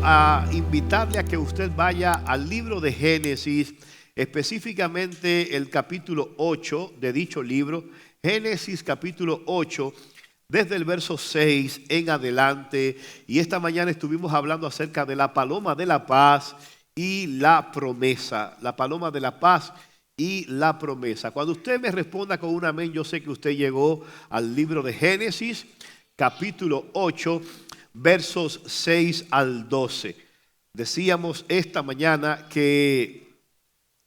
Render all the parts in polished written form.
a invitarle a que usted vaya al libro de Génesis, específicamente el capítulo 8 de dicho libro. Génesis capítulo 8, desde el verso 6 en adelante. Y esta mañana estuvimos hablando acerca de la paloma de la paz y la promesa. La paloma de la paz y la promesa. Cuando usted me responda con un amén, yo sé que usted llegó al libro de Génesis capítulo 8, versos 6 al 12. Decíamos esta mañana que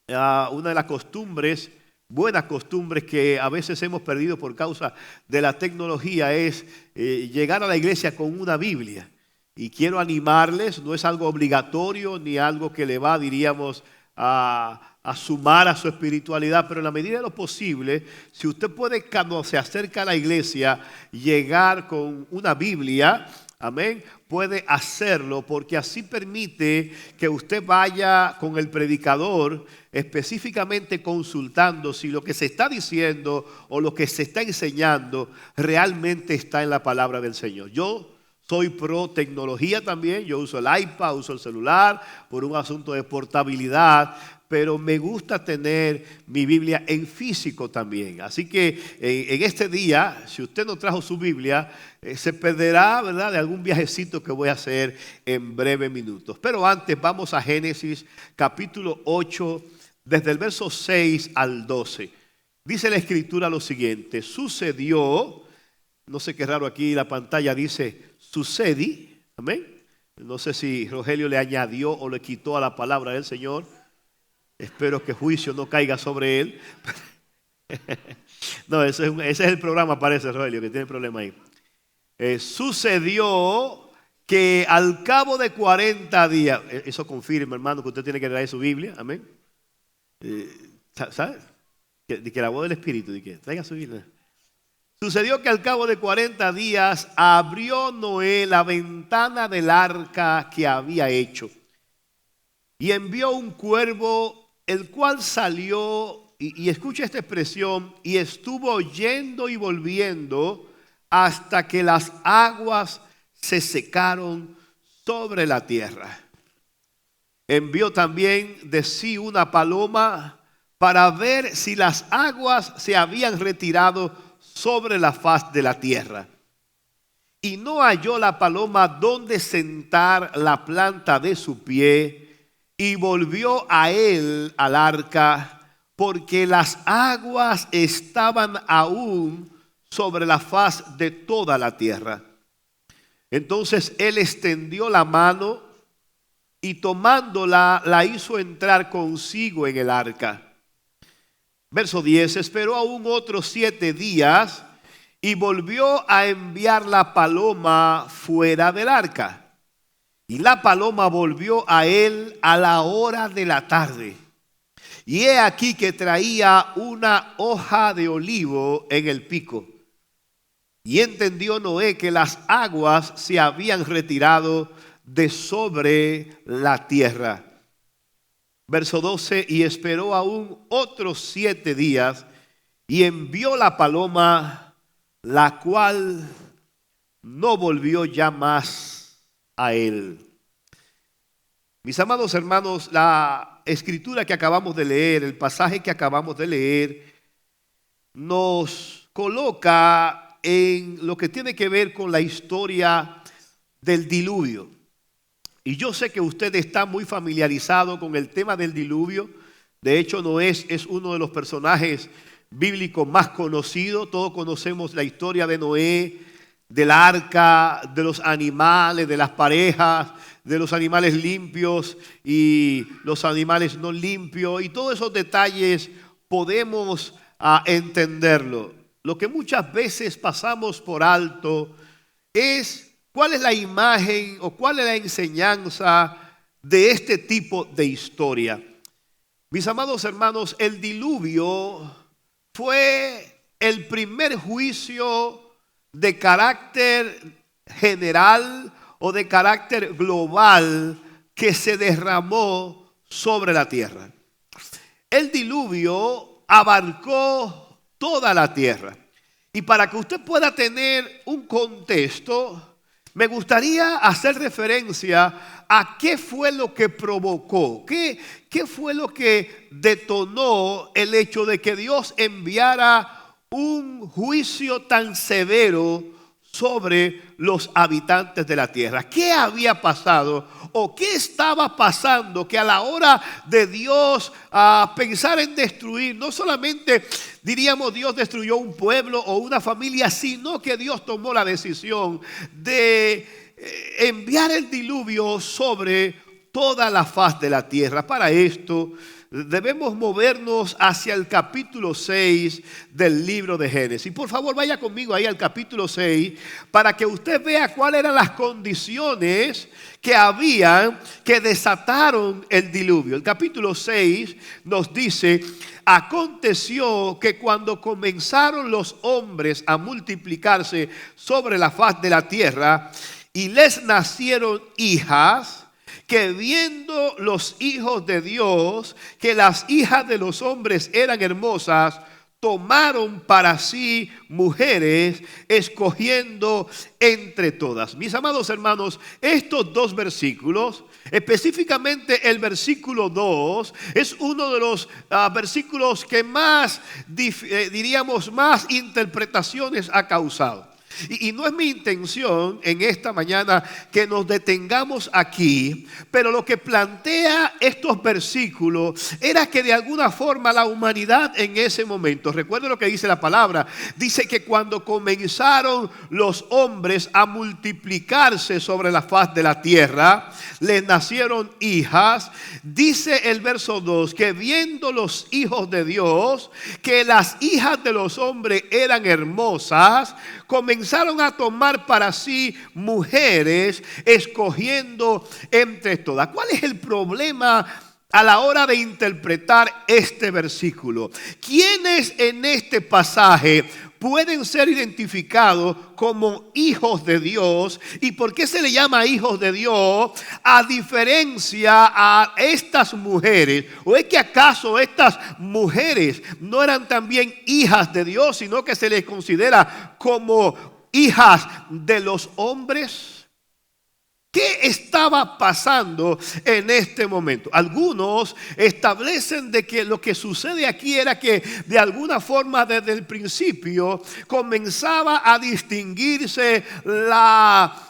una de las costumbres, buenas costumbres que a veces hemos perdido por causa de la tecnología es llegar a la iglesia con una Biblia. Y quiero animarles, no es algo obligatorio ni algo que le va, diríamos, a sumar a su espiritualidad, pero en la medida de lo posible, si usted puede, cuando se acerca a la iglesia, llegar con una Biblia, amén, puede hacerlo, porque así permite que usted vaya con el predicador específicamente consultando si lo que se está diciendo o lo que se está enseñando realmente está en la palabra del Señor. Yo soy pro tecnología también, yo uso el iPad, uso el celular por un asunto de portabilidad, pero me gusta tener mi Biblia en físico también. Así que en este día, si usted no trajo su Biblia, se perderá, ¿verdad?, de algún viajecito que voy a hacer en breves minutos. Pero antes vamos a Génesis capítulo 8, desde el verso 6 al 12. Dice la Escritura lo siguiente: sucedió, no sé qué raro aquí la pantalla dice sucedi, amén. No sé si Rogelio le añadió o le quitó a la palabra del Señor. Espero que juicio no caiga sobre él. No, ese es el programa, parece, Rogelio, que tiene problema ahí. Sucedió que al cabo de 40 días, eso confirma, hermano, que usted tiene que traer su Biblia, amén. ¿Sabes? Que la voz del Espíritu, de que traiga su Biblia. Sucedió que al cabo de 40 días abrió Noé la ventana del arca que había hecho y envió un cuervo, el cual salió, y escucha esta expresión, y estuvo yendo y volviendo hasta que las aguas se secaron sobre la tierra. Envió también de sí una paloma para ver si las aguas se habían retirado sobre la faz de la tierra. Y no halló la paloma donde sentar la planta de su pie, y volvió a él al arca, porque las aguas estaban aún sobre la faz de toda la tierra. Entonces él extendió la mano y tomándola la hizo entrar consigo en el arca. Verso 10, esperó aún otros 7 días y volvió a enviar la paloma fuera del arca. Y la paloma volvió a él a la hora de la tarde. Y he aquí que traía una hoja de olivo en el pico. Y entendió Noé que las aguas se habían retirado de sobre la tierra. Verso 12, y esperó aún otros 7 días y envió la paloma, la cual no volvió ya más a él. Mis amados hermanos, la escritura que acabamos de leer, el pasaje que acabamos de leer, nos coloca en lo que tiene que ver con la historia del diluvio. Y yo sé que usted está muy familiarizado con el tema del diluvio. De hecho, Noé es uno de los personajes bíblicos más conocidos. Todos conocemos la historia de Noé, del arca, de los animales, de las parejas, de los animales limpios y los animales no limpios. Y todos esos detalles podemos entenderlo. Lo que muchas veces pasamos por alto es ¿cuál es la imagen o cuál es la enseñanza de este tipo de historia? Mis amados hermanos, el diluvio fue el primer juicio de carácter general o de carácter global que se derramó sobre la tierra. El diluvio abarcó toda la tierra. Y para que usted pueda tener un contexto, me gustaría hacer referencia a qué fue lo que provocó, qué fue lo que detonó el hecho de que Dios enviara un juicio tan severo sobre los habitantes de la tierra. ¿Qué había pasado o qué estaba pasando que a la hora de Dios pensar en destruir, no solamente diríamos Dios destruyó un pueblo o una familia, sino que Dios tomó la decisión de enviar el diluvio sobre toda la faz de la tierra? Para esto debemos movernos hacia el capítulo 6 del libro de Génesis. Por favor, vaya conmigo ahí al capítulo 6 para que usted vea cuáles eran las condiciones que había que desataron el diluvio. El capítulo 6 nos dice: aconteció que cuando comenzaron los hombres a multiplicarse sobre la faz de la tierra y les nacieron hijas, que viendo los hijos de Dios que las hijas de los hombres eran hermosas, tomaron para sí mujeres, escogiendo entre todas. Mis amados hermanos, estos dos versículos, específicamente el versículo 2, es uno de los versículos que más, diríamos, más interpretaciones ha causado. Y no es mi intención en esta mañana que nos detengamos aquí, pero lo que plantea estos versículos era que de alguna forma la humanidad en ese momento, recuerden lo que dice la palabra, dice que cuando comenzaron los hombres a multiplicarse sobre la faz de la tierra, les nacieron hijas. Dice el verso 2 que viendo los hijos de Dios que las hijas de los hombres eran hermosas, comenzaron a tomar para sí mujeres, escogiendo entre todas. ¿Cuál es el problema a la hora de interpretar este versículo? ¿Quiénes en este pasaje pueden ser identificados como hijos de Dios? ¿Y por qué se le llama hijos de Dios a diferencia a estas mujeres? ¿O es que acaso estas mujeres no eran también hijas de Dios, sino que se les considera como hijas de los hombres? ¿Qué estaba pasando en este momento? Algunos establecen de que lo que sucede aquí era que de alguna forma desde el principio comenzaba a distinguirse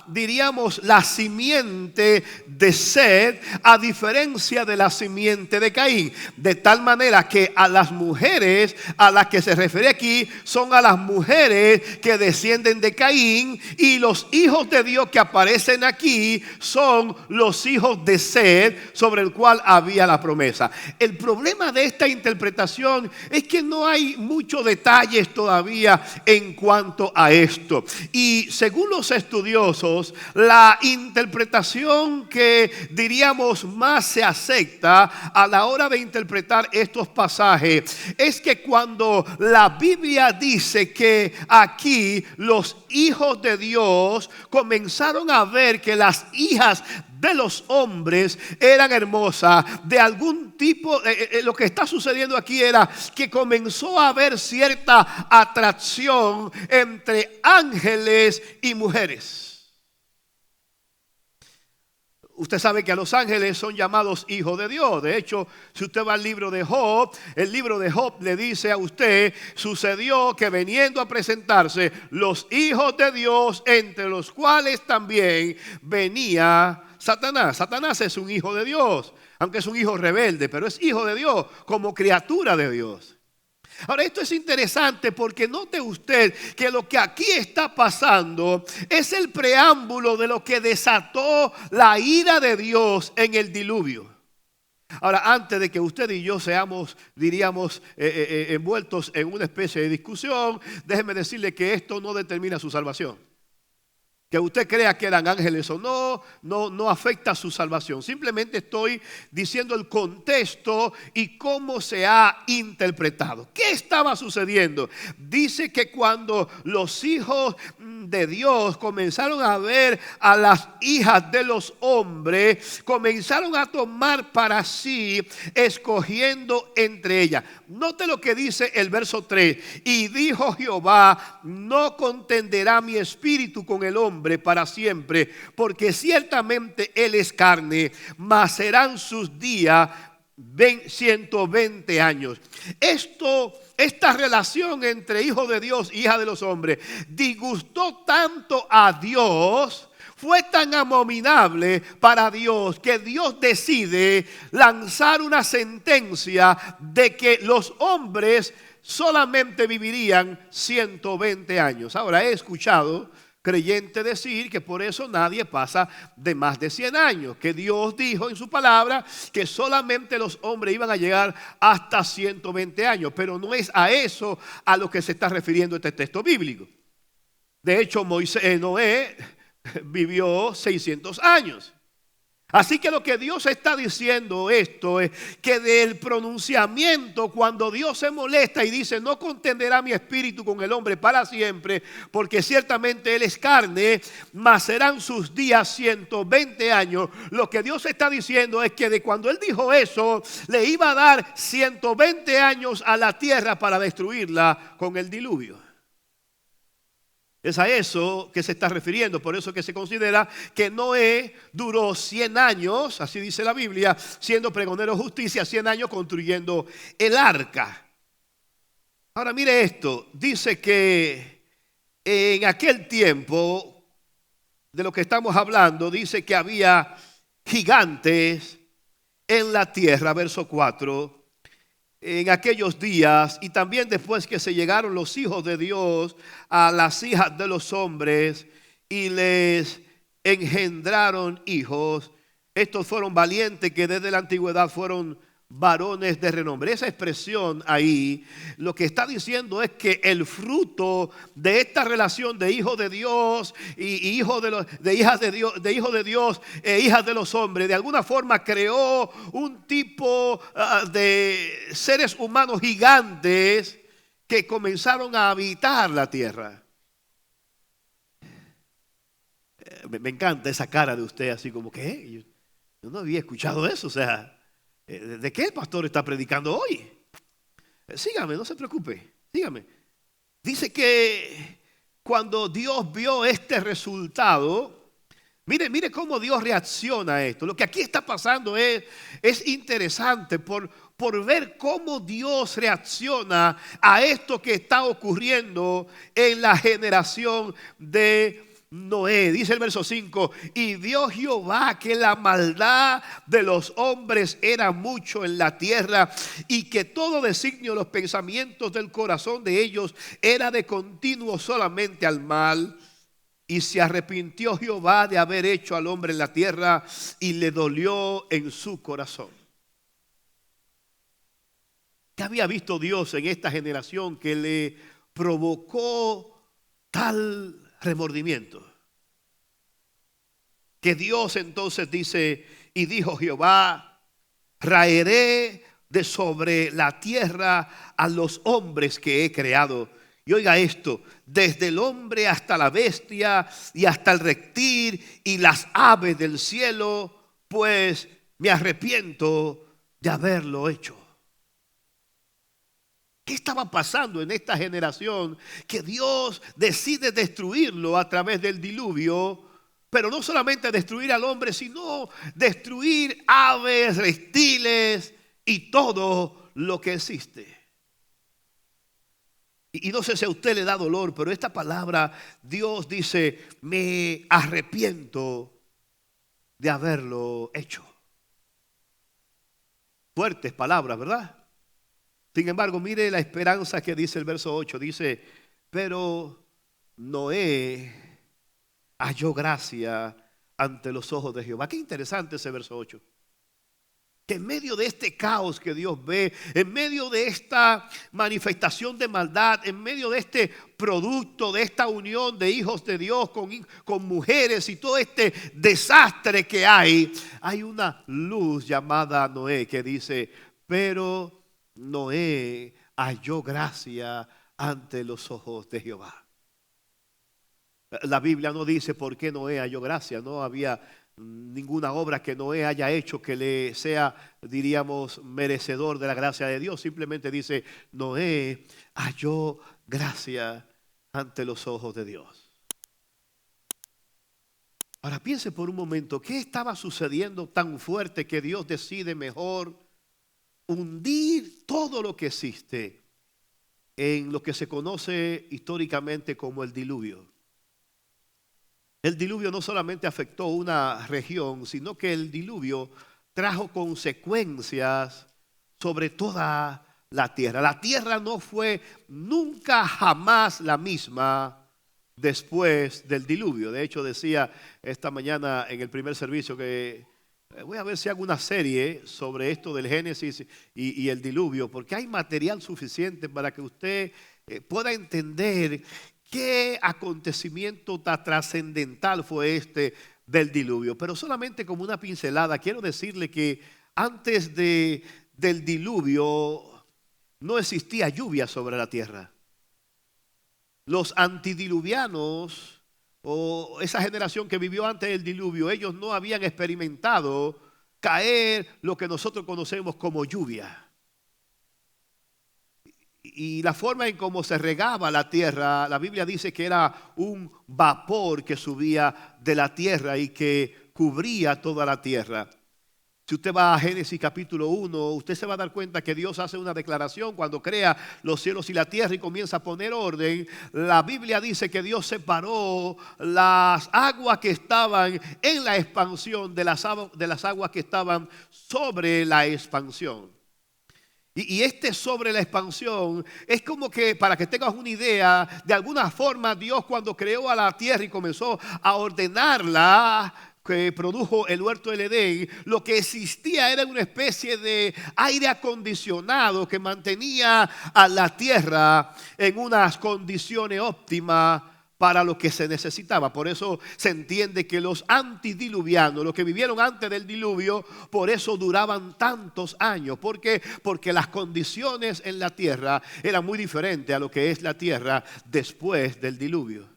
diríamos, la simiente de Set a diferencia de la simiente de Caín. De tal manera que a las mujeres a las que se refiere aquí son a las mujeres que descienden de Caín, y los hijos de Dios que aparecen aquí son los hijos de Set, sobre el cual había la promesa. El problema de esta interpretación es que no hay muchos detalles todavía en cuanto a esto. Y según los estudiosos, la interpretación que diríamos más se acepta a la hora de interpretar estos pasajes es que cuando la Biblia dice que aquí los hijos de Dios comenzaron a ver que las hijas de los hombres eran hermosas, de algún tipo, lo que está sucediendo aquí era que comenzó a haber cierta atracción entre ángeles y mujeres. Usted sabe que a los ángeles son llamados hijos de Dios. De hecho, si usted va al libro de Job, el libro de Job le dice a usted: sucedió que veniendo a presentarse los hijos de Dios, entre los cuales también venía Satanás. Satanás es un hijo de Dios, aunque es un hijo rebelde, pero es hijo de Dios como criatura de Dios. Ahora, esto es interesante porque note usted que lo que aquí está pasando es el preámbulo de lo que desató la ira de Dios en el diluvio. Ahora, antes de que usted y yo seamos, diríamos, envueltos en una especie de discusión, déjeme decirle que esto no determina su salvación. Que usted crea que eran ángeles o no afecta su salvación. Simplemente estoy diciendo el contexto y cómo se ha interpretado. ¿Qué estaba sucediendo? Dice que cuando los hijos de Dios comenzaron a ver a las hijas de los hombres, comenzaron a tomar para sí, escogiendo entre ellas. Note lo que dice el verso 3. Y dijo Jehová: no contenderá mi espíritu con el hombre para siempre, porque ciertamente él es carne, mas serán sus días 120 años. Esta relación entre hijo de Dios y hija de los hombres disgustó tanto a Dios, fue tan abominable para Dios, que Dios decide lanzar una sentencia de que los hombres solamente vivirían 120 años. Ahora, he escuchado creyente decir que por eso nadie pasa de más de 100 años, que Dios dijo en su palabra que solamente los hombres iban a llegar hasta 120 años, pero no es a eso a lo que se está refiriendo este texto bíblico. De hecho, Noé vivió 600 años. Así que lo que Dios está diciendo esto es que del pronunciamiento, cuando Dios se molesta y dice: no contenderá mi espíritu con el hombre para siempre, porque ciertamente él es carne, mas serán sus días 120 años. Lo que Dios está diciendo es que de cuando él dijo eso, le iba a dar 120 años a la tierra para destruirla con el diluvio. Es a eso que se está refiriendo. Por eso que se considera que Noé duró 100 años, así dice la Biblia, siendo pregonero de justicia, 100 años construyendo el arca. Ahora mire esto, dice que en aquel tiempo de lo que estamos hablando, dice que había gigantes en la tierra, verso 4. En aquellos días, y también después que se llegaron los hijos de Dios a las hijas de los hombres y les engendraron hijos, estos fueron valientes que desde la antigüedad fueron varones de renombre. Esa expresión ahí lo que está diciendo es que el fruto de esta relación de hijo de Dios y hijo de hijas de Dios, de hijo de Dios e hijas de los hombres, de alguna forma creó un tipo de seres humanos gigantes que comenzaron a habitar la tierra. Me encanta esa cara de usted, así como que yo no había escuchado eso. O sea, ¿de qué el pastor está predicando hoy? Sígame, no se preocupe, sígame. Dice que cuando Dios vio este resultado, mire cómo Dios reacciona a esto. Lo que aquí está pasando es interesante por ver cómo Dios reacciona a esto que está ocurriendo en la generación de Noé. Dice el verso 5: y vio Jehová que la maldad de los hombres era mucho en la tierra, y que todo designio de los pensamientos del corazón de ellos era de continuo solamente al mal. Y se arrepintió Jehová de haber hecho al hombre en la tierra, y le dolió en su corazón. ¿Qué había visto Dios en esta generación que le provocó tal remordimiento? Que Dios entonces dice: y dijo Jehová: raeré de sobre la tierra a los hombres que he creado. Y oiga esto: desde el hombre hasta la bestia y hasta el reptil y las aves del cielo, pues me arrepiento de haberlo hecho. ¿Qué estaba pasando en esta generación que Dios decide destruirlo a través del diluvio? Pero no solamente destruir al hombre, sino destruir aves, reptiles y todo lo que existe. Y no sé si a usted le da dolor, pero esta palabra, Dios dice: me arrepiento de haberlo hecho. Fuertes palabras, ¿verdad? Sin embargo, mire la esperanza que dice el verso 8. Dice: pero Noé halló gracia ante los ojos de Jehová. Qué interesante ese verso 8. Que en medio de este caos que Dios ve, en medio de esta manifestación de maldad, en medio de este producto, de esta unión de hijos de Dios con mujeres y todo este desastre que hay una luz llamada Noé que dice: pero Noé halló gracia ante los ojos de Jehová. La Biblia no dice por qué Noé halló gracia. No había ninguna obra que Noé haya hecho que le sea, diríamos, merecedor de la gracia de Dios. Simplemente dice, Noé halló gracia ante los ojos de Dios. Ahora piense por un momento, ¿qué estaba sucediendo tan fuerte que Dios decide mejor hundir todo lo que existe en lo que se conoce históricamente como el diluvio? El diluvio no solamente afectó una región, sino que el diluvio trajo consecuencias sobre toda la tierra. La tierra no fue nunca jamás la misma después del diluvio. De hecho, decía esta mañana en el primer servicio que voy a ver si hago una serie sobre esto del Génesis y el diluvio, porque hay material suficiente para que usted pueda entender qué acontecimiento tan trascendental fue este del diluvio. Pero solamente como una pincelada, quiero decirle que antes del diluvio no existía lluvia sobre la tierra. Los antidiluvianos o esa generación que vivió antes del diluvio, ellos no habían experimentado caer lo que nosotros conocemos como lluvia. Y la forma en cómo se regaba la tierra, la Biblia dice que era un vapor que subía de la tierra y que cubría toda la tierra. Si usted va a Génesis capítulo 1, usted se va a dar cuenta que Dios hace una declaración cuando crea los cielos y la tierra y comienza a poner orden. La Biblia dice que Dios separó las aguas que estaban en la expansión de las aguas que estaban sobre la expansión. Y este sobre la expansión es como que, para que tengas una idea, de alguna forma Dios cuando creó a la tierra y comenzó a ordenarla, que produjo el huerto del Edén, lo que existía era una especie de aire acondicionado que mantenía a la tierra en unas condiciones óptimas para lo que se necesitaba. Por eso se entiende que los antidiluvianos, los que vivieron antes del diluvio, por eso duraban tantos años. ¿Por qué? Porque las condiciones en la tierra eran muy diferentes a lo que es la tierra después del diluvio.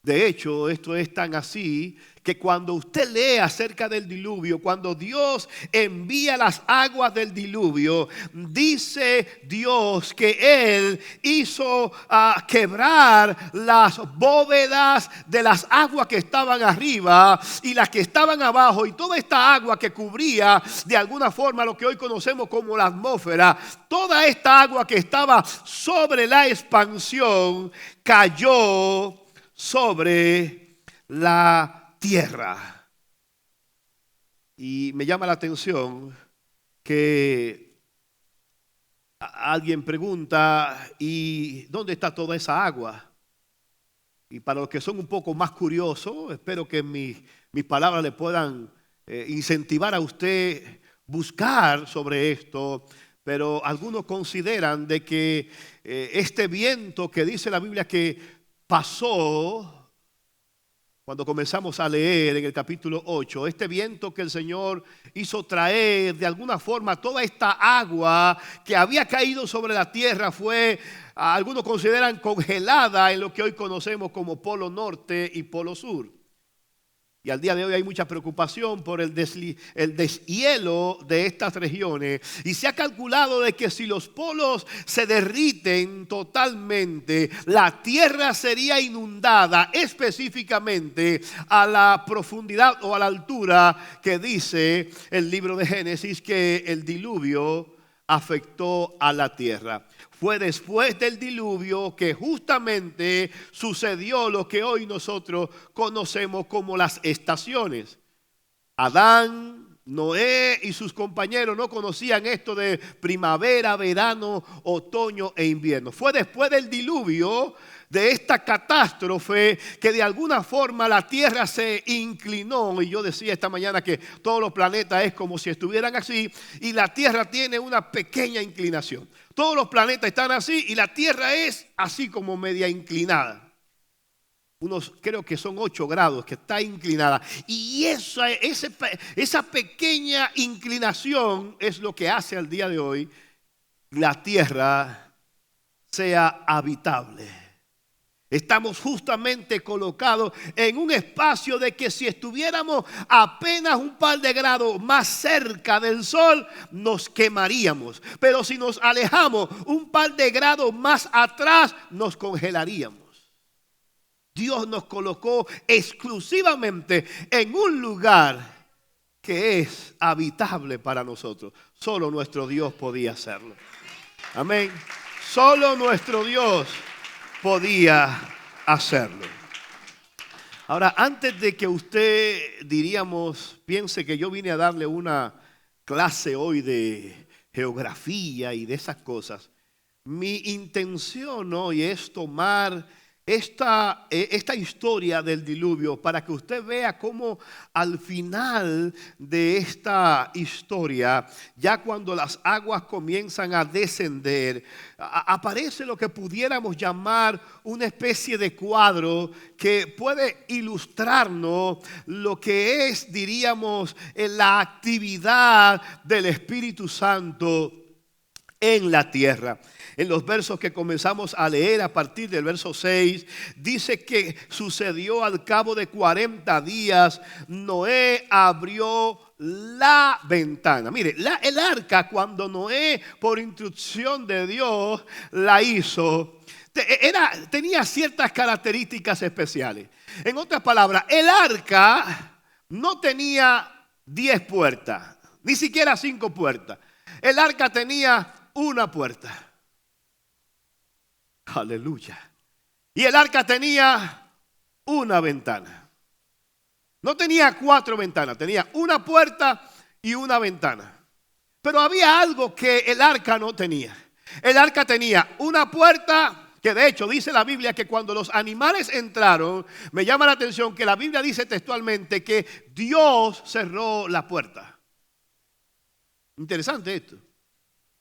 De hecho, esto es tan así que cuando usted lee acerca del diluvio, cuando Dios envía las aguas del diluvio, dice Dios que Él hizo quebrar las bóvedas de las aguas que estaban arriba y las que estaban abajo, y toda esta agua que cubría de alguna forma lo que hoy conocemos como la atmósfera, toda esta agua que estaba sobre la expansión cayó sobre la tierra. Y me llama la atención que alguien pregunta, ¿y dónde está toda esa agua? Y para los que son un poco más curiosos, espero que mis palabras le puedan incentivar a usted buscar sobre esto. Pero algunos consideran de que este viento que dice la Biblia que pasó cuando comenzamos a leer en el capítulo 8, este viento que el Señor hizo traer de alguna forma toda esta agua que había caído sobre la tierra fue, algunos consideran, congelada en lo que hoy conocemos como Polo Norte y Polo Sur. Y al día de hoy hay mucha preocupación por el deshielo de estas regiones. Y se ha calculado de que si los polos se derriten totalmente, la tierra sería inundada específicamente a la profundidad o a la altura que dice el libro de Génesis que el diluvio afectó a la tierra. Fue después del diluvio que justamente sucedió lo que hoy nosotros conocemos como las estaciones. Adán, Noé y sus compañeros no conocían esto de primavera, verano, otoño e invierno. Fue después del diluvio, de esta catástrofe, que de alguna forma la tierra se inclinó. Y yo decía esta mañana que todos los planetas es como si estuvieran así, y la tierra tiene una pequeña inclinación. Todos los planetas están así y la tierra es así como media inclinada. Creo que son 8 grados que está inclinada. Y esa pequeña inclinación es lo que hace al día de hoy la tierra sea habitable. Estamos justamente colocados en un espacio de que si estuviéramos apenas un par de grados más cerca del sol, nos quemaríamos. Pero si nos alejamos un par de grados más atrás, nos congelaríamos. Dios nos colocó exclusivamente en un lugar que es habitable para nosotros. Solo nuestro Dios podía hacerlo. Amén. Solo nuestro Dios podía hacerlo. Ahora, antes de que usted, piense que yo vine a darle una clase hoy de geografía y de esas cosas, mi intención hoy es tomar esta historia del diluvio para que usted vea cómo al final de esta historia, ya cuando las aguas comienzan a descender, aparece lo que pudiéramos llamar una especie de cuadro que puede ilustrarnos lo que es, diríamos, la actividad del Espíritu Santo en la tierra. En los versos que comenzamos a leer a partir del verso 6, dice que sucedió al cabo de 40 días, Noé abrió la ventana. Mire, el arca, cuando Noé, por instrucción de Dios, la hizo, tenía ciertas características especiales. En otras palabras, el arca no tenía 10 puertas, ni siquiera 5 puertas. El arca tenía una puerta. Aleluya. Y el arca tenía una ventana. No tenía 4 ventanas, tenía una puerta y una ventana. Pero había algo que el arca no tenía. El arca tenía una puerta, que de hecho dice la Biblia que cuando los animales entraron, me llama la atención que la Biblia dice textualmente que Dios cerró la puerta. Interesante esto.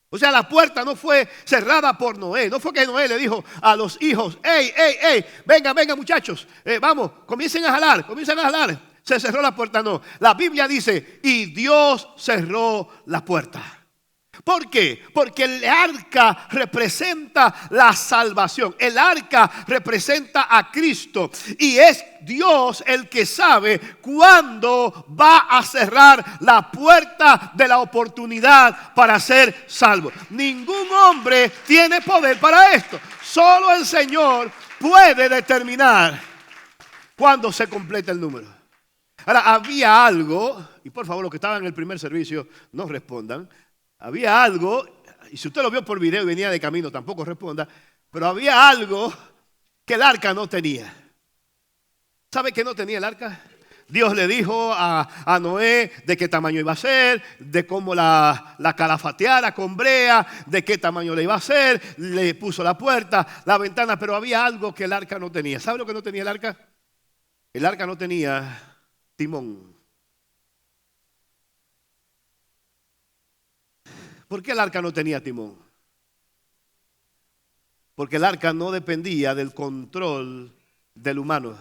O sea, la puerta no fue cerrada por Noé. No fue que Noé le dijo a los hijos, hey, venga muchachos, vamos, comiencen a jalar. Se cerró la puerta, no. La Biblia dice, y Dios cerró la puerta. ¿Por qué? Porque el arca representa la salvación. El arca representa a Cristo. Y es Dios el que sabe cuándo va a cerrar la puerta de la oportunidad para ser salvo. Ningún hombre tiene poder para esto. Solo el Señor puede determinar cuándo se completa el número. Ahora, había algo, y por favor los que estaban en el primer servicio no respondan. Había algo, y si usted lo vio por video y venía de camino, tampoco responda, pero había algo que el arca no tenía. ¿Sabe qué no tenía el arca? Dios le dijo a Noé de qué tamaño iba a ser, de cómo la calafateara con brea, de qué tamaño le iba a ser, le puso la puerta, la ventana, pero había algo que el arca no tenía. ¿Sabe lo que no tenía el arca? El arca no tenía timón. ¿Por qué el arca no tenía timón? Porque el arca no dependía del control del humano.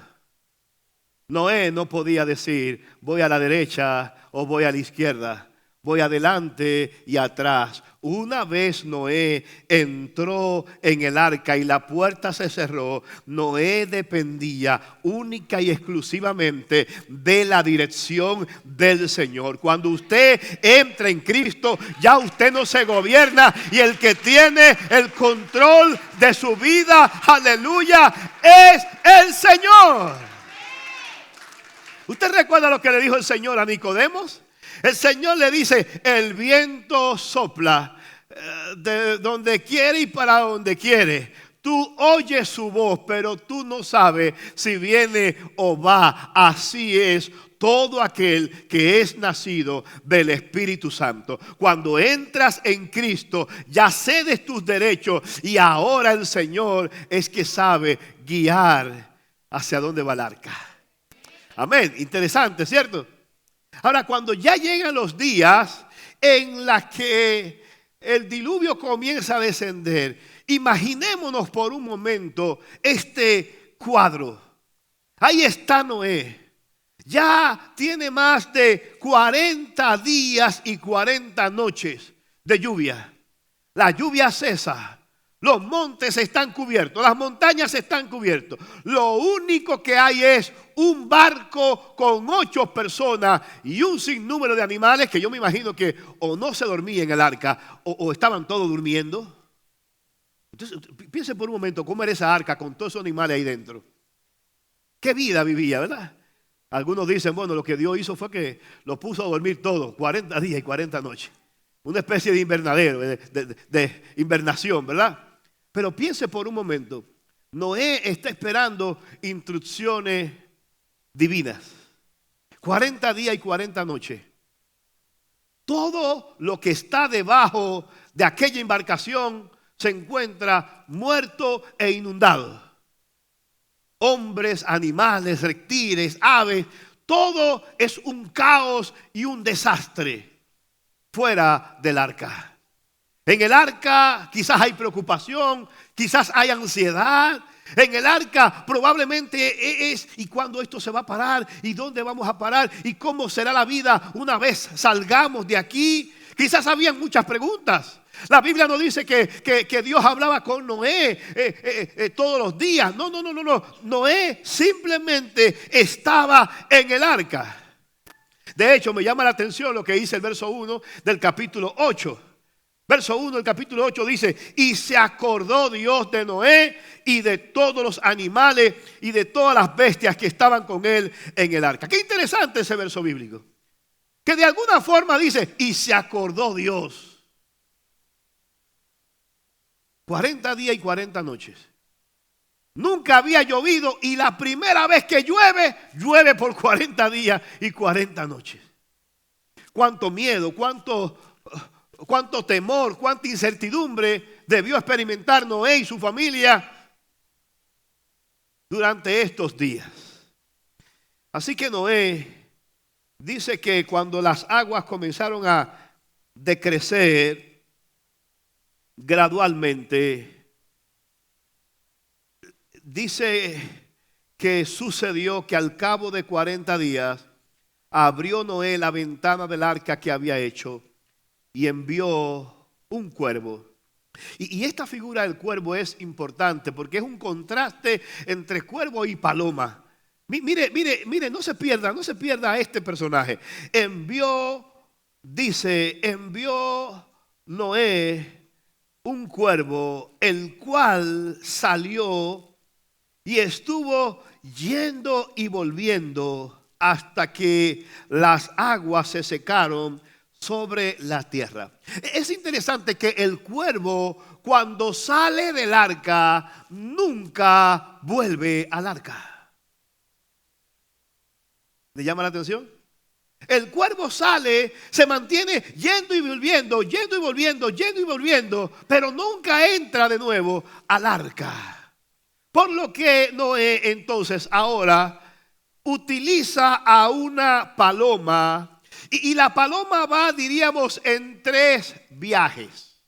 Noé no podía decir, voy a la derecha o voy a la izquierda, voy adelante y atrás. Una vez Noé entró en el arca y la puerta se cerró, Noé dependía única y exclusivamente de la dirección del Señor. Cuando usted entra en Cristo, ya usted no se gobierna y el que tiene el control de su vida, aleluya, es el Señor. ¿Usted recuerda lo que le dijo el Señor a Nicodemos? El Señor le dice, el viento sopla de donde quiere y para donde quiere. Tú oyes su voz, pero tú no sabes si viene o va. Así es todo aquel que es nacido del Espíritu Santo. Cuando entras en Cristo, ya cedes tus derechos y ahora el Señor es que sabe guiar hacia dónde va el arca. Amén. Interesante, ¿cierto? Ahora, cuando ya llegan los días en los que el diluvio comienza a descender, imaginémonos por un momento este cuadro. Ahí está Noé. Ya tiene más de 40 días y 40 noches de lluvia. La lluvia cesa. Los montes están cubiertos, las montañas están cubiertas. Lo único que hay es un barco con 8 personas y un sinnúmero de animales que yo me imagino que o no se dormía en el arca o estaban todos durmiendo. Entonces, piense por un momento cómo era esa arca con todos esos animales ahí dentro. ¿Qué vida vivía, verdad? Algunos dicen, bueno, lo que Dios hizo fue que los puso a dormir todos, 40 días y 40 noches. Una especie de invernadero, de invernación, ¿verdad? Pero piense por un momento, Noé está esperando instrucciones divinas. 40 días y 40 noches. Todo lo que está debajo de aquella embarcación se encuentra muerto e inundado. Hombres, animales, reptiles, aves, todo es un caos y un desastre fuera del arca. En el arca quizás hay preocupación, quizás hay ansiedad. En el arca probablemente es ¿y cuándo esto se va a parar? ¿Y dónde vamos a parar? ¿Y cómo será la vida una vez salgamos de aquí? Quizás habían muchas preguntas. La Biblia no dice que Dios hablaba con Noé todos los días. No. Noé simplemente estaba en el arca. De hecho, me llama la atención lo que dice el verso 1 del capítulo 8. Verso 1 del capítulo 8 dice, y se acordó Dios de Noé y de todos los animales y de todas las bestias que estaban con él en el arca. Qué interesante ese verso bíblico. Que de alguna forma dice, y se acordó Dios. 40 días y 40 noches. Nunca había llovido y la primera vez que llueve, llueve por 40 días y 40 noches. Cuánto miedo, cuánto temor, cuánta incertidumbre debió experimentar Noé y su familia durante estos días. Así que Noé dice que cuando las aguas comenzaron a decrecer gradualmente, dice que sucedió que al cabo de 40 días abrió Noé la ventana del arca que había hecho y envió un cuervo. Y esta figura del cuervo es importante porque es un contraste entre cuervo y paloma. Mire, no se pierda este personaje. Envió Noé un cuervo, el cual salió y estuvo yendo y volviendo hasta que las aguas se secaron sobre la tierra. Es interesante que el cuervo, cuando sale del arca, nunca vuelve al arca. ¿Le llama la atención? El cuervo sale, se mantiene yendo y volviendo, pero nunca entra de nuevo al arca. Por lo que Noé entonces ahora utiliza a una paloma. Y la paloma va, diríamos, en 3 viajes.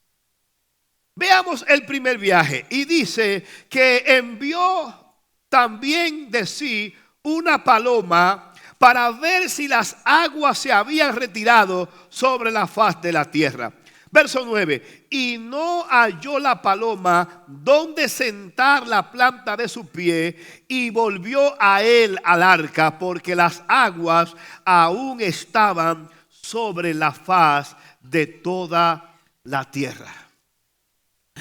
Veamos el primer viaje. Y dice que envió también de sí una paloma para ver si las aguas se habían retirado sobre la faz de la tierra. Verso 9. Y no halló la paloma donde sentar la planta de su pie y volvió a él al arca porque las aguas aún estaban sobre la faz de toda la tierra.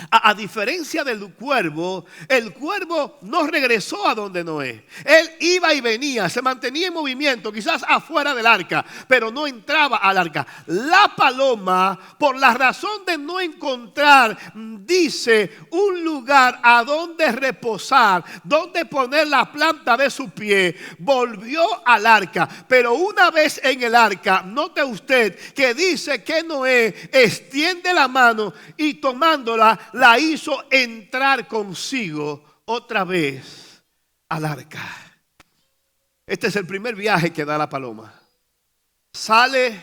A diferencia del cuervo, el cuervo no regresó a donde Noé. Él iba y venía, se mantenía en movimiento, quizás afuera del arca, pero no entraba al arca. La paloma, por la razón de no encontrar, dice, un lugar a donde reposar, donde poner la planta de su pie, volvió al arca. Pero una vez en el arca, note usted que dice que Noé extiende la mano y tomándola, la hizo entrar consigo otra vez al arca. Este es el primer viaje que da la paloma. Sale,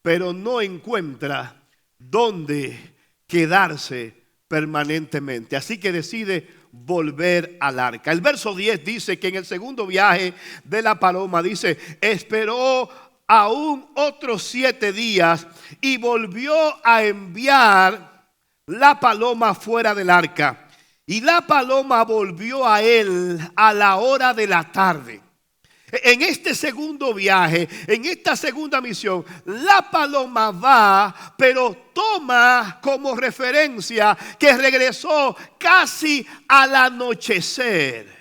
pero no encuentra dónde quedarse permanentemente. Así que decide volver al arca. El verso 10 dice que en el segundo viaje de la paloma dice, esperó aún otros 7 días y volvió a enviar la paloma fuera del arca. Y la paloma volvió a él a la hora de la tarde. En este segundo viaje, en esta segunda misión, la paloma va, pero toma como referencia que regresó casi al anochecer.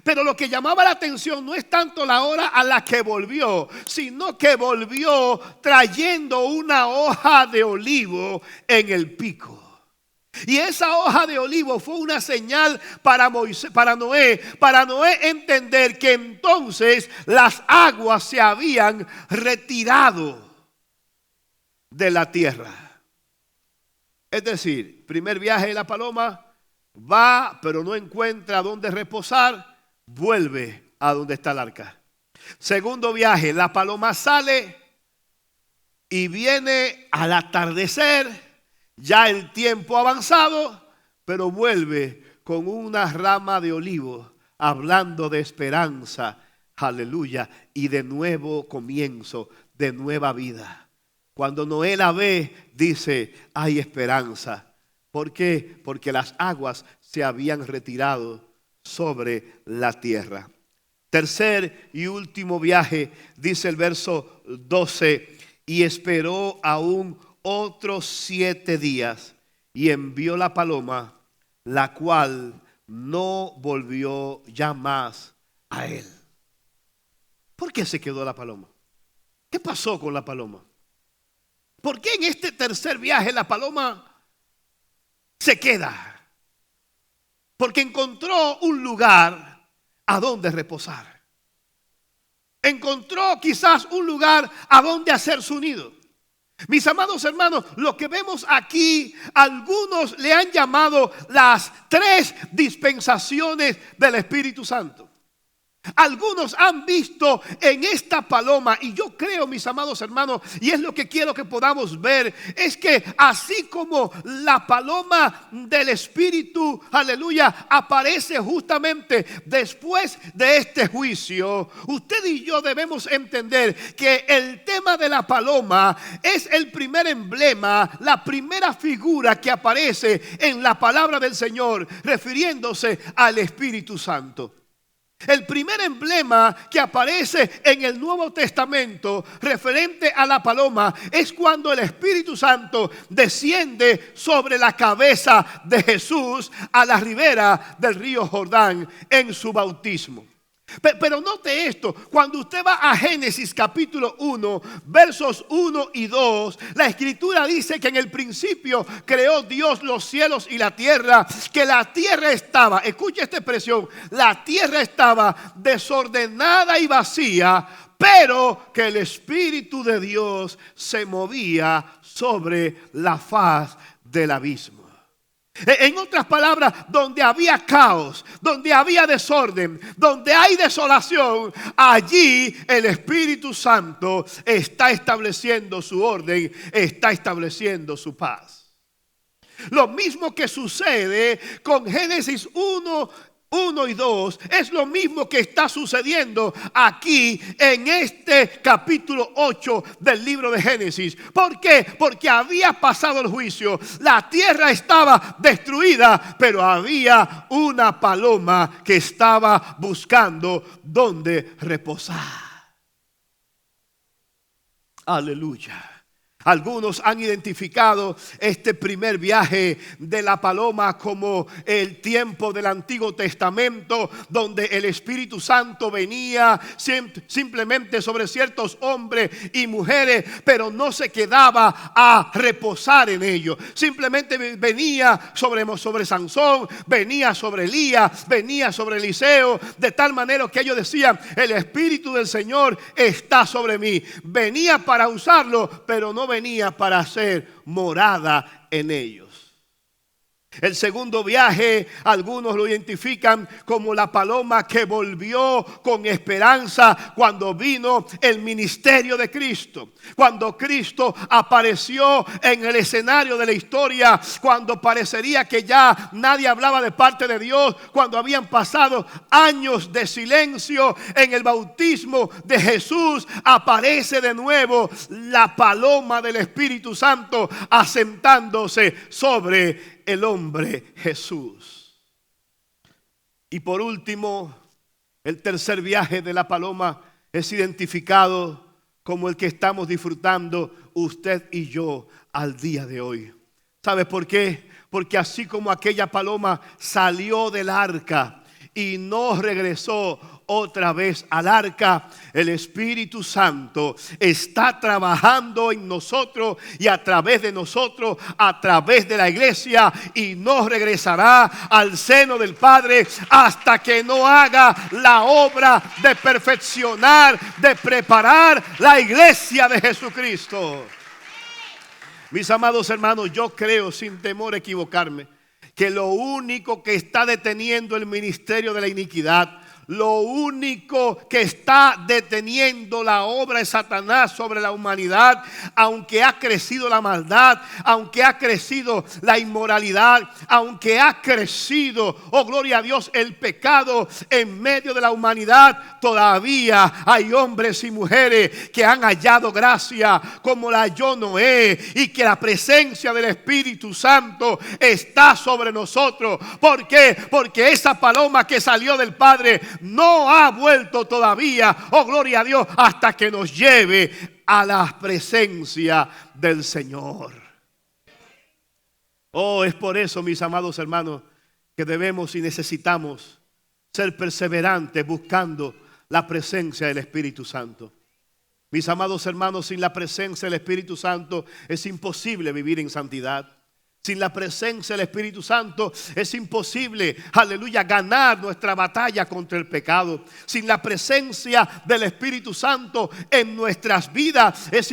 Pero lo que llamaba la atención no es tanto la hora a la que volvió, sino que volvió trayendo una hoja de olivo en el pico. Y esa hoja de olivo fue una señal para Noé entender que entonces las aguas se habían retirado de la tierra. Es decir, primer viaje de la paloma, va pero no encuentra dónde reposar, vuelve a donde está el arca. Segundo viaje, la paloma sale y viene al atardecer. Ya el tiempo avanzado, pero vuelve con una rama de olivo, hablando de esperanza, aleluya, y de nuevo comienzo, de nueva vida. Cuando Noé la ve, dice, hay esperanza. ¿Por qué? Porque las aguas se habían retirado sobre la tierra. Tercer y último viaje, dice el verso 12, y esperó aún otros 7 días y envió la paloma, la cual no volvió ya más a él. ¿Por qué se quedó la paloma? ¿Qué pasó con la paloma? ¿Por qué en este tercer viaje la paloma se queda? Porque encontró un lugar a donde reposar. Encontró quizás un lugar a donde hacer su nido. Mis amados hermanos, lo que vemos aquí, algunos le han llamado las 3 dispensaciones del Espíritu Santo. Algunos han visto en esta paloma, y yo creo, mis amados hermanos, y es lo que quiero que podamos ver, es que así como la paloma del Espíritu, aleluya, aparece justamente después de este juicio, usted y yo debemos entender que el tema de la paloma es el primer emblema, la primera figura que aparece en la palabra del Señor, refiriéndose al Espíritu Santo. El primer emblema que aparece en el Nuevo Testamento referente a la paloma es cuando el Espíritu Santo desciende sobre la cabeza de Jesús a la ribera del río Jordán en su bautismo. Pero note esto, cuando usted va a Génesis capítulo 1, versos 1 y 2, la escritura dice que en el principio creó Dios los cielos y la tierra, que la tierra estaba, escuche esta expresión, la tierra estaba desordenada y vacía, pero que el Espíritu de Dios se movía sobre la faz del abismo. En otras palabras, donde había caos, donde había desorden, donde hay desolación, allí el Espíritu Santo está estableciendo su orden, está estableciendo su paz. Lo mismo que sucede con Génesis 1 y 2 es lo mismo que está sucediendo aquí en este capítulo 8 del libro de Génesis. ¿Por qué? Porque había pasado el juicio, la tierra estaba destruida, pero había una paloma que estaba buscando donde reposar. Aleluya. Algunos han identificado este primer viaje de la paloma como el tiempo del Antiguo Testamento, donde el Espíritu Santo venía simplemente sobre ciertos hombres y mujeres, pero no se quedaba a reposar en ellos. Simplemente venía sobre Sansón, venía sobre Elías, venía sobre Eliseo, de tal manera que ellos decían, el Espíritu del Señor está sobre mí. Venía para usarlo, pero no venía para hacer morada en ellos. El segundo viaje, algunos lo identifican como la paloma que volvió con esperanza cuando vino el ministerio de Cristo. Cuando Cristo apareció en el escenario de la historia, cuando parecería que ya nadie hablaba de parte de Dios, cuando habían pasado años de silencio, en el bautismo de Jesús aparece de nuevo la paloma del Espíritu Santo asentándose sobre el hombre Jesús. Y por último, el tercer viaje de la paloma es identificado como el que estamos disfrutando usted y yo al día de hoy. ¿Sabe por qué? Porque así como aquella paloma salió del arca y no regresó otra vez al arca, el Espíritu Santo está trabajando en nosotros y a través de nosotros, a través de la iglesia, y no regresará al seno del Padre hasta que no haga la obra de perfeccionar, de preparar la iglesia de Jesucristo. Mis amados hermanos, yo creo, sin temor a equivocarme, que lo único que está deteniendo el ministerio de la iniquidad, lo único que está deteniendo la obra de Satanás sobre la humanidad, aunque ha crecido la maldad, aunque ha crecido la inmoralidad, aunque ha crecido, oh gloria a Dios, el pecado en medio de la humanidad, todavía hay hombres y mujeres que han hallado gracia como la halló Noé, y que la presencia del Espíritu Santo está sobre nosotros. ¿Por qué? Porque esa paloma que salió del Padre no ha vuelto todavía, oh gloria a Dios, hasta que nos lleve a la presencia del Señor. Oh, es por eso, mis amados hermanos, que debemos y necesitamos ser perseverantes buscando la presencia del Espíritu Santo. Mis amados hermanos, sin la presencia del Espíritu Santo es imposible vivir en santidad. Sin la presencia del Espíritu Santo es imposible, aleluya, ganar nuestra batalla contra el pecado. Sin la presencia del Espíritu Santo en nuestras vidas es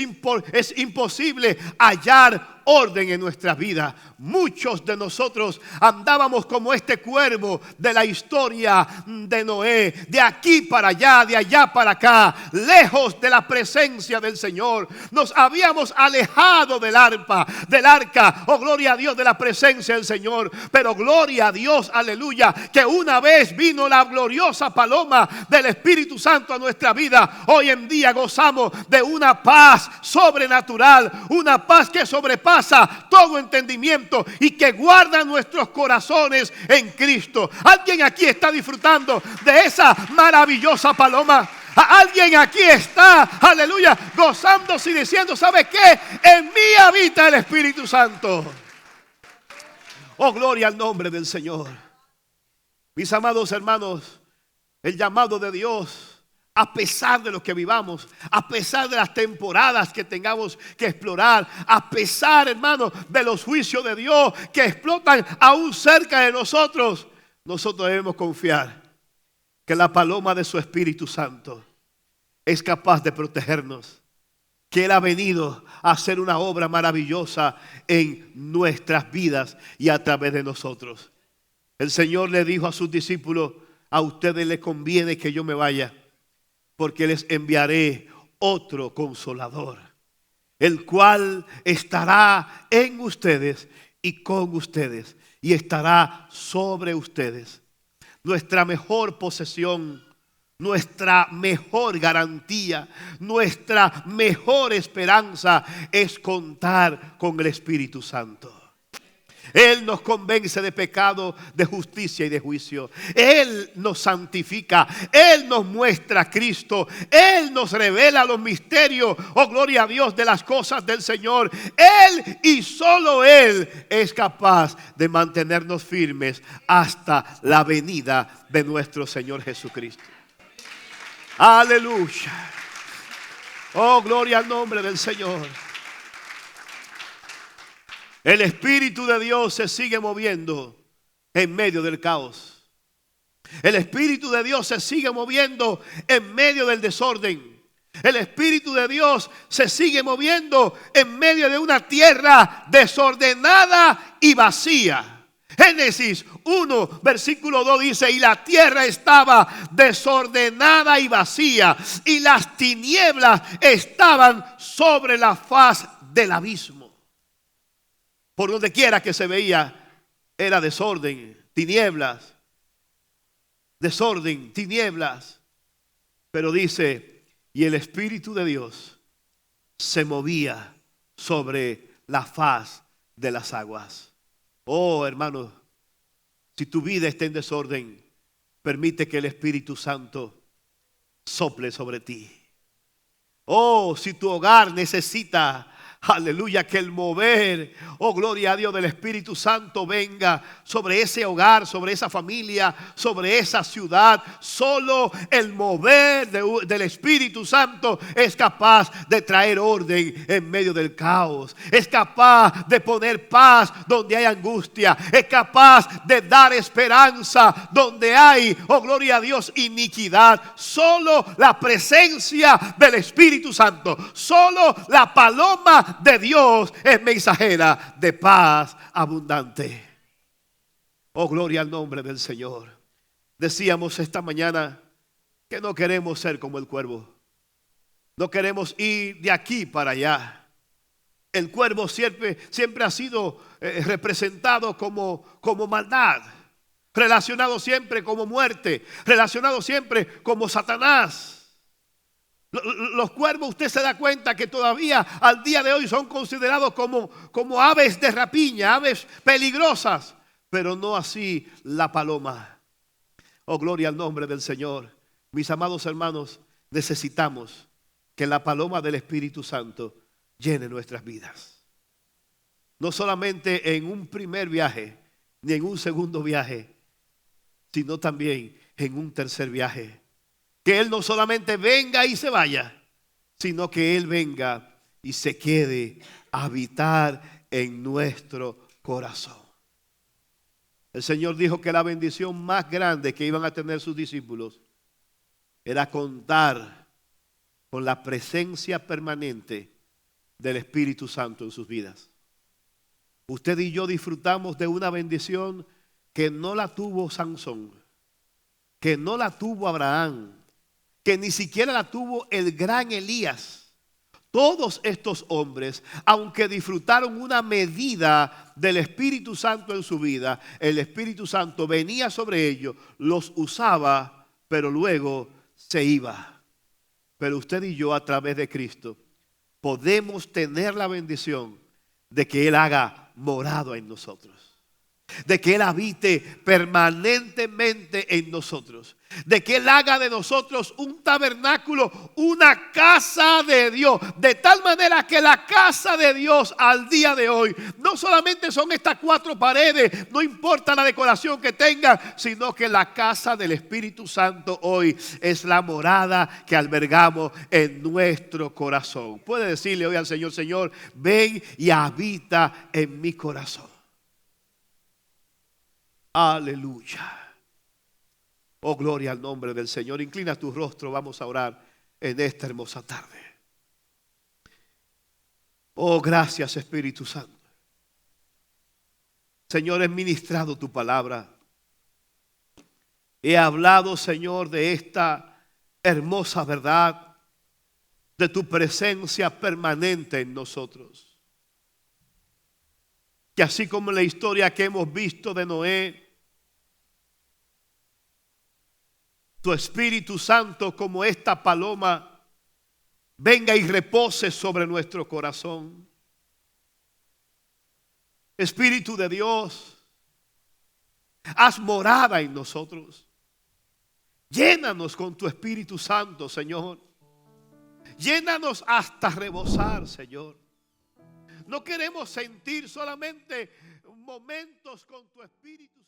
imposible hallar orden en nuestras vidas. Muchos de nosotros andábamos como este cuervo de la historia de Noé, de aquí para allá, de allá para acá, lejos de la presencia del Señor. Nos habíamos alejado del arca, oh gloria a Dios, de la presencia del Señor. Pero gloria a Dios, aleluya, que una vez vino la gloriosa paloma del Espíritu Santo a nuestra vida. Hoy en día gozamos de una paz sobrenatural, una paz que sobrepasa todo entendimiento y que guarda nuestros corazones en Cristo. ¿Alguien aquí está disfrutando de esa maravillosa paloma? Alguien aquí está, aleluya, gozándose y diciendo: ¿sabe qué? En mí habita el Espíritu Santo. Oh, gloria al nombre del Señor. Mis amados hermanos, el llamado de Dios, a pesar de lo que vivamos, a pesar de las temporadas que tengamos que explorar, a pesar, hermanos, de los juicios de Dios que explotan aún cerca de nosotros, nosotros debemos confiar que la paloma de su Espíritu Santo es capaz de protegernos, que Él ha venido a hacer una obra maravillosa en nuestras vidas y a través de nosotros. El Señor le dijo a sus discípulos: a ustedes les conviene que yo me vaya, porque les enviaré otro consolador, el cual estará en ustedes y con ustedes, y estará sobre ustedes. Nuestra mejor posesión, nuestra mejor garantía, nuestra mejor esperanza es contar con el Espíritu Santo. Él nos convence de pecado, de justicia y de juicio. Él nos santifica. Él nos muestra a Cristo. Él nos revela los misterios, oh gloria a Dios, de las cosas del Señor. Él y solo Él es capaz de mantenernos firmes hasta la venida de nuestro Señor Jesucristo. Aleluya. Oh, gloria al nombre del Señor. El Espíritu de Dios se sigue moviendo en medio del caos. El Espíritu de Dios se sigue moviendo en medio del desorden. El Espíritu de Dios se sigue moviendo en medio de una tierra desordenada y vacía. Génesis 1, versículo 2 dice: y la tierra estaba desordenada y vacía, y las tinieblas estaban sobre la faz del abismo. Por donde quiera que se veía era desorden, tinieblas, desorden, tinieblas. Pero dice: y el Espíritu de Dios se movía sobre la faz de las aguas. Oh, hermanos, si tu vida está en desorden, permite que el Espíritu Santo sople sobre ti. Oh, si tu hogar necesita, aleluya, que el mover, oh gloria a Dios, del Espíritu Santo venga sobre ese hogar, sobre esa familia, sobre esa ciudad. Solo el mover del Espíritu Santo es capaz de traer orden en medio del caos. Es capaz de poner paz donde hay angustia. Es capaz de dar esperanza donde hay, oh gloria a Dios, iniquidad. Solo la presencia del Espíritu Santo, solo la paloma de Dios es mensajera de paz abundante. Oh, gloria al nombre del Señor. Decíamos esta mañana que no queremos ser como el cuervo. No queremos ir de aquí para allá. El cuervo siempre ha sido representado como maldad, relacionado siempre como muerte, relacionado siempre como Satanás. Los cuervos, usted se da cuenta que todavía al día de hoy son considerados como aves de rapiña, aves peligrosas, pero no así la paloma. Oh, gloria al nombre del Señor. Mis amados hermanos, necesitamos que la paloma del Espíritu Santo llene nuestras vidas. No solamente en un primer viaje, ni en un segundo viaje, sino también en un tercer viaje. Que Él no solamente venga y se vaya, sino que Él venga y se quede a habitar en nuestro corazón. El Señor dijo que la bendición más grande que iban a tener sus discípulos era contar con la presencia permanente del Espíritu Santo en sus vidas. Usted y yo disfrutamos de una bendición que no la tuvo Sansón, que no la tuvo Abraham, que ni siquiera la tuvo el gran Elías. Todos estos hombres, aunque disfrutaron una medida del Espíritu Santo en su vida, el Espíritu Santo venía sobre ellos, los usaba, pero luego se iba. Pero usted y yo, a través de Cristo, podemos tener la bendición de que Él haga morada en nosotros, de que Él habite permanentemente en nosotros, de que Él haga de nosotros un tabernáculo, una casa de Dios, de tal manera que la casa de Dios al día de hoy no solamente son estas 4 paredes, no importa la decoración que tengan, sino que la casa del Espíritu Santo hoy es la morada que albergamos en nuestro corazón. Puede decirle hoy al Señor: Señor, ven y habita en mi corazón. Aleluya. Oh, gloria al nombre del Señor. Inclina tu rostro, vamos a orar en esta hermosa tarde. Oh, gracias, Espíritu Santo. Señor, he ministrado tu palabra. He hablado, Señor, de esta hermosa verdad, de tu presencia permanente en nosotros. Que así como en la historia que hemos visto de Noé, tu Espíritu Santo, como esta paloma, venga y repose sobre nuestro corazón. Espíritu de Dios, haz morada en nosotros. Llénanos con tu Espíritu Santo, Señor. Llénanos hasta rebosar, Señor. No queremos sentir solamente momentos con tu Espíritu Santo.